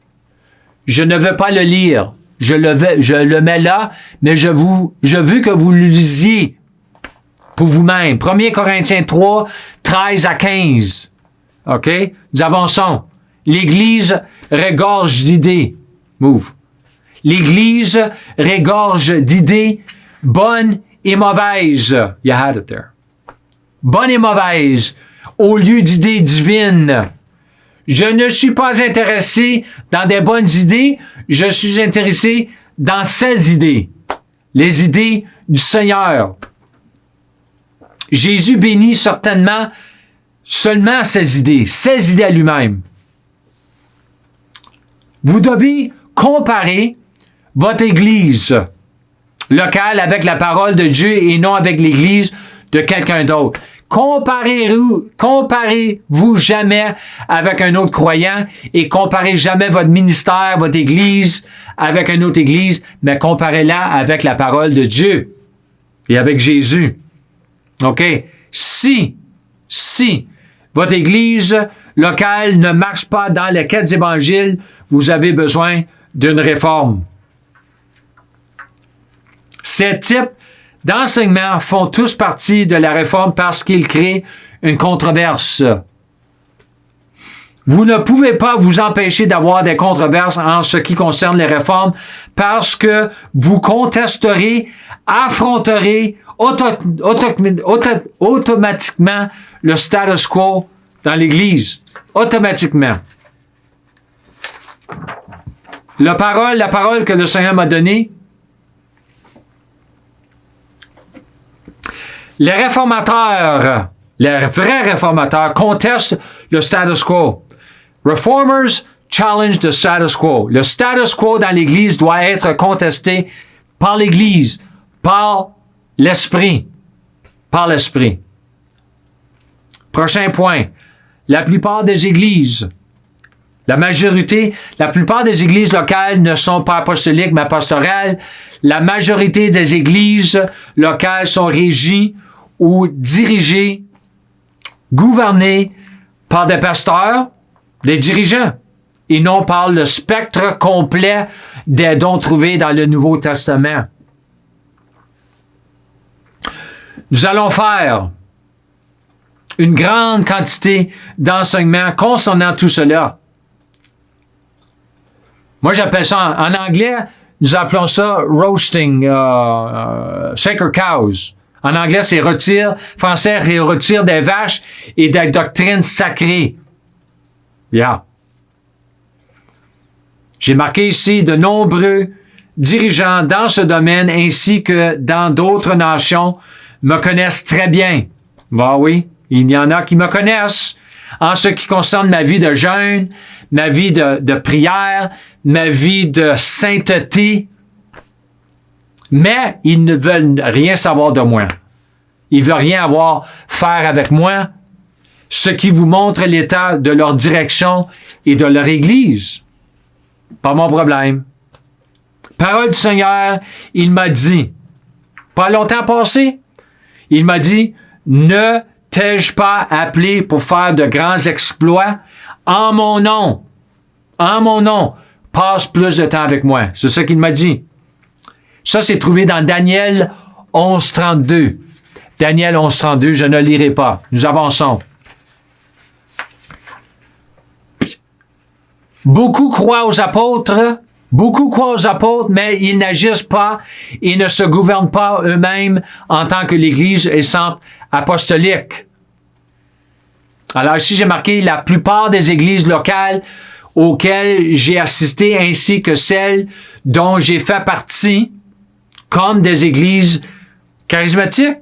Je ne veux pas le lire. Je le mets là, mais je veux que vous le lisiez pour vous-même. 1 Corinthiens 3, 13 à 15. OK? Nous avançons. L'Église regorge d'idées. Move. L'Église regorge d'idées bonnes et mauvaises. You had it there. Bonnes et mauvaises, au lieu d'idées divines. Je ne suis pas intéressé dans des bonnes idées, je suis intéressé dans ces idées. Les idées du Seigneur. Jésus bénit certainement seulement ses idées à lui-même. Vous devez comparer votre Église locale avec la parole de Dieu et non avec l'Église de quelqu'un d'autre. Comparez-vous jamais avec un autre croyant et comparez jamais votre ministère, votre Église avec une autre Église, mais comparez-la avec la parole de Dieu et avec Jésus. OK? Si votre Église locale ne marche pas dans les 4 évangiles, vous avez besoin d'une réforme. Ces types d'enseignements font tous partie de la réforme parce qu'ils créent une controverse. Vous ne pouvez pas vous empêcher d'avoir des controverses en ce qui concerne les réformes parce que vous contesterez, affronterez automatiquement le status quo dans l'Église. Automatiquement. La parole que le Seigneur m'a donnée, les réformateurs, les vrais réformateurs contestent le status quo. Reformers challenge the status quo. Le status quo dans l'Église doit être contesté par l'Église, par l'Esprit. Par l'Esprit. Prochain point. La plupart des églises, la plupart des églises locales ne sont pas apostoliques, mais pastorales. La majorité des églises locales sont régies ou dirigées, gouvernées par des pasteurs, des dirigeants, et non par le spectre complet des dons trouvés dans le Nouveau Testament. Nous allons faire une grande quantité d'enseignements concernant tout cela. Moi, j'appelle ça en anglais, nous appelons ça roasting, sacred cows. En anglais, c'est français, retire des vaches et des doctrines sacrées. Yeah. J'ai marqué ici de nombreux dirigeants dans ce domaine ainsi que dans d'autres nations me connaissent très bien. Bah oui, il y en a qui me connaissent en ce qui concerne ma vie de jeûne, ma vie de prière, ma vie de sainteté. Mais ils ne veulent rien savoir de moi. Ils ne veulent rien faire avec moi, ce qui vous montre l'état de leur direction et de leur Église. Pas mon problème. Parole du Seigneur, il m'a dit, pas longtemps passé, il m'a dit, ne t'ai-je pas appelé pour faire de grands exploits en mon nom? En mon nom, passe plus de temps avec moi. C'est ça qu'il m'a dit. Ça, c'est trouvé dans Daniel 11.32. Daniel 11.32, je ne lirai pas. Nous avançons. Beaucoup croient aux apôtres, mais ils n'agissent pas et ne se gouvernent pas eux-mêmes en tant que l'Église est simple apostolique. Alors ici, j'ai marqué la plupart des églises locales auxquelles j'ai assisté ainsi que celles dont j'ai fait partie, comme des églises charismatiques,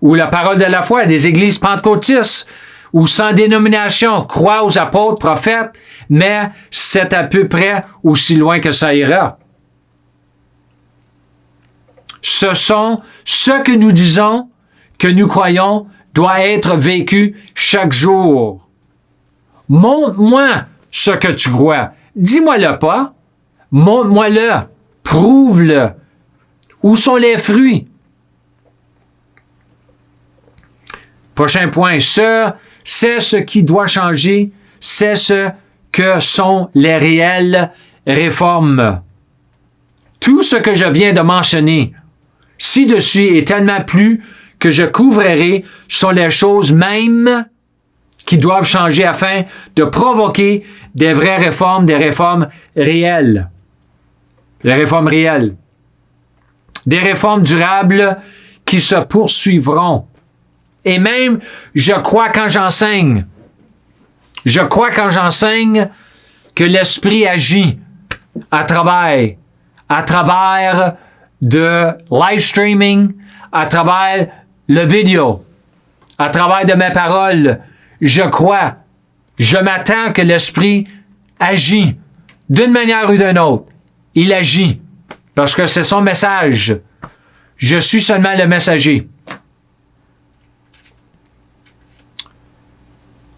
ou la parole de la foi, des églises pentecôtistes, ou sans dénomination, croient aux apôtres, prophètes, mais c'est à peu près aussi loin que ça ira. Ce sont ce que nous disons, que nous croyons, doit être vécu chaque jour. Montre-moi ce que tu crois. Dis-moi-le pas. Montre-moi-le. Prouve-le. Où sont les fruits? Prochain point. C'est ce qui doit changer. C'est ce que sont les réelles réformes. Tout ce que je viens de mentionner ci-dessus est tellement plus que je couvrirai sont les choses mêmes qui doivent changer afin de provoquer des vraies réformes, des réformes réelles. Les réformes réelles. Des réformes durables qui se poursuivront. Et même, je crois quand j'enseigne que l'Esprit agit à travers de live streaming, à travers le vidéo, à travers de mes paroles. Je m'attends que l'Esprit agit d'une manière ou d'une autre. Il agit parce que c'est son message. Je suis seulement le messager.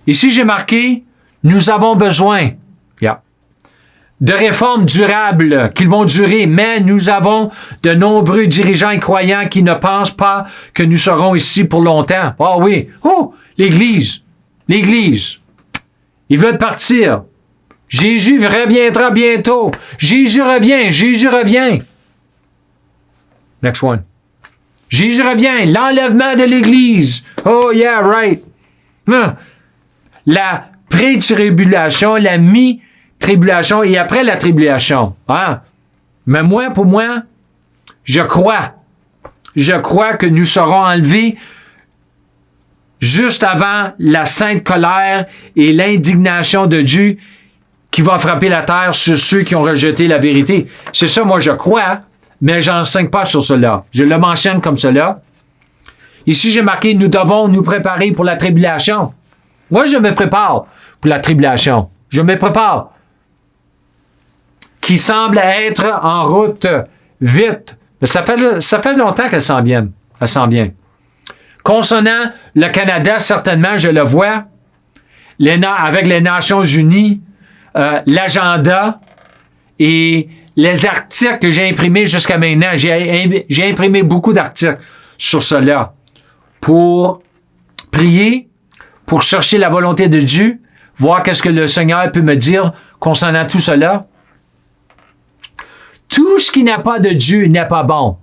Ici, j'ai marqué, nous avons besoin de réformes durables qui vont durer, mais nous avons de nombreux dirigeants et croyants qui ne pensent pas que nous serons ici pour longtemps. Ah oui, l'Église. Ils veulent partir. Jésus reviendra bientôt. Jésus revient. Next one. Jésus revient. L'enlèvement de l'Église. Oh yeah, right. La pré-tribulation, la mi-tribulation et après la tribulation. Hein? Mais pour moi, je crois que nous serons enlevés juste avant la sainte colère et l'indignation de Dieu qui va frapper la terre sur ceux qui ont rejeté la vérité. C'est ça, moi, je crois, mais je n'enseigne pas sur cela. Je le mentionne comme cela. Ici, j'ai marqué, nous devons nous préparer pour la tribulation. Moi, je me prépare pour la tribulation. Je me prépare. Qui semble être en route vite. Mais ça fait longtemps qu'elle s'en vient. Elle s'en vient. Concernant le Canada, certainement, je le vois, avec les Nations Unies, l'agenda et les articles que j'ai imprimés jusqu'à maintenant. J'ai imprimé beaucoup d'articles sur cela pour prier, pour chercher la volonté de Dieu, voir qu'est-ce que le Seigneur peut me dire concernant tout cela. Tout ce qui n'a pas de Dieu n'est pas bon.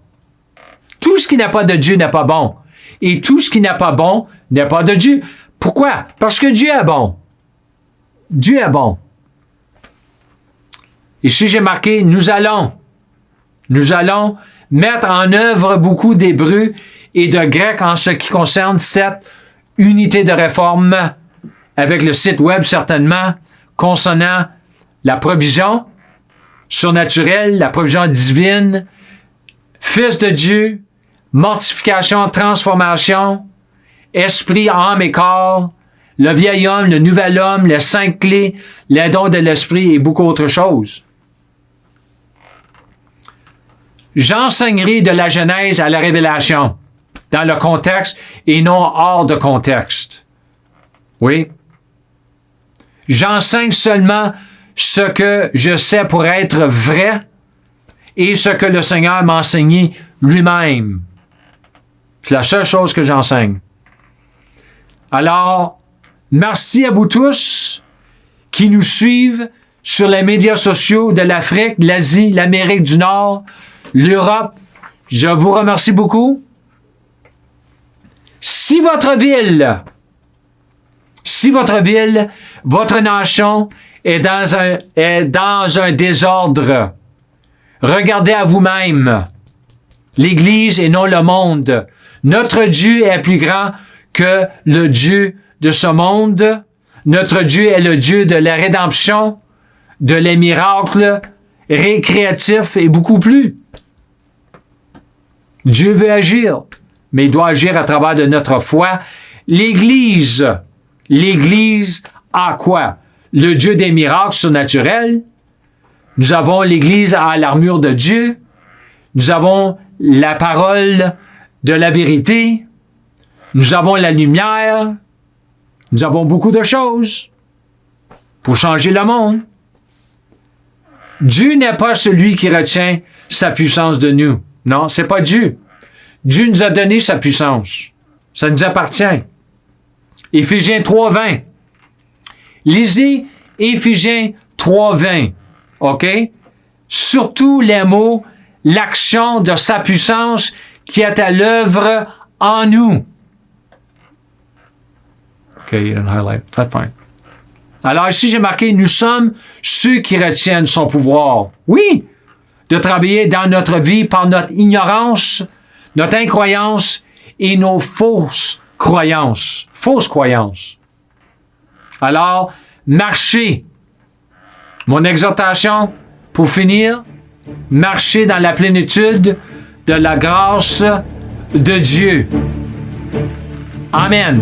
Tout ce qui n'a pas de Dieu n'est pas bon. Et tout ce qui n'est pas bon n'est pas de Dieu. Pourquoi? Parce que Dieu est bon. Dieu est bon. Ici, j'ai marqué, nous allons Nous allons mettre en œuvre beaucoup d'hébreu et de grec en ce qui concerne cette unité de réforme, avec le site web certainement, concernant la provision surnaturelle, la provision divine, Fils de Dieu, mortification, transformation, esprit, âme et corps, le vieil homme, le nouvel homme, les 5 clés, les dons de l'esprit et beaucoup d'autres choses. J'enseignerai de la Genèse à la Révélation, dans le contexte et non hors de contexte. Oui. J'enseigne seulement ce que je sais pour être vrai et ce que le Seigneur m'a enseigné lui-même. C'est la seule chose que j'enseigne. Alors, merci à vous tous qui nous suivent sur les médias sociaux de l'Afrique, l'Asie, l'Amérique du Nord, l'Europe. Je vous remercie beaucoup. Si votre ville, votre nation est dans un désordre, regardez à vous-même l'Église et non le monde. Notre Dieu est plus grand que le Dieu de ce monde. Notre Dieu est le Dieu de la rédemption, de les miracles, récréatifs et beaucoup plus. Dieu veut agir, mais il doit agir à travers de notre foi. L'Église a quoi? Le Dieu des miracles surnaturels. Nous avons l'Église à l'armure de Dieu. Nous avons la parole de la vérité. Nous avons la lumière. Nous avons beaucoup de choses pour changer le monde. Dieu n'est pas celui qui retient sa puissance de nous. Non, c'est pas Dieu. Dieu nous a donné sa puissance. Ça nous appartient. Éphésiens 3:20. Lisez Éphésiens 3:20. OK? Surtout les mots, l'action de sa puissance qui est à l'œuvre en nous. OK, you didn't highlight. That's fine. Alors ici, j'ai marqué, nous sommes ceux qui retiennent son pouvoir. Oui, de travailler dans notre vie par notre ignorance, notre incroyance et nos fausses croyances. Fausses croyances. Alors, marchez. Mon exhortation, pour finir, marchez dans la plénitude de la grâce de Dieu. Amen.